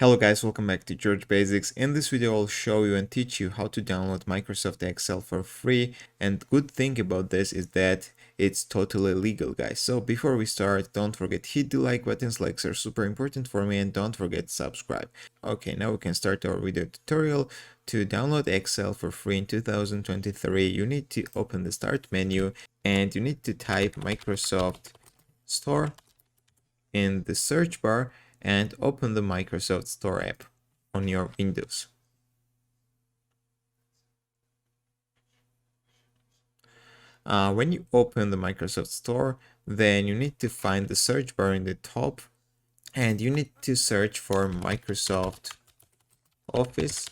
Hello guys, welcome back to George Basics. In this video, I'll show you and teach you how to download Microsoft Excel for free. And good thing about this is that it's totally legal, guys. So before we start, don't forget hit the like buttons. Likes are super important for me, and don't forget subscribe. Okay, now we can start our video tutorial. To download Excel for free in 2023, you need to open the start menu and you need to type Microsoft Store in the search bar and open the Microsoft Store app on your Windows. When you open the Microsoft Store, then you need to find the search bar in the top and you need to search for Microsoft Office.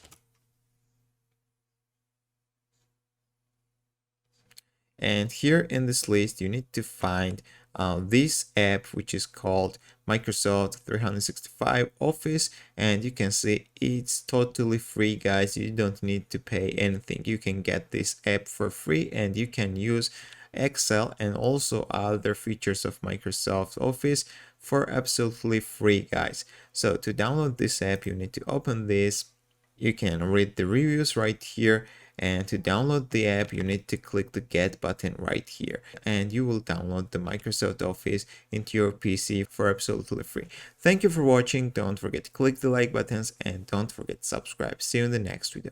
And here in this list, you need to find this app, which is called Microsoft 365 Office. And you can see it's totally free, guys. You don't need to pay anything. You can get this app for free and you can use Excel and also other features of Microsoft Office for absolutely free, guys. So to download this app, you need to open this. You can read the reviews right here, and to download the app you need to click the get button right here and you will download the Microsoft Office into your PC for absolutely free. Thank you for watching. Don't forget to click the like buttons and don't forget to subscribe. See you in the next video.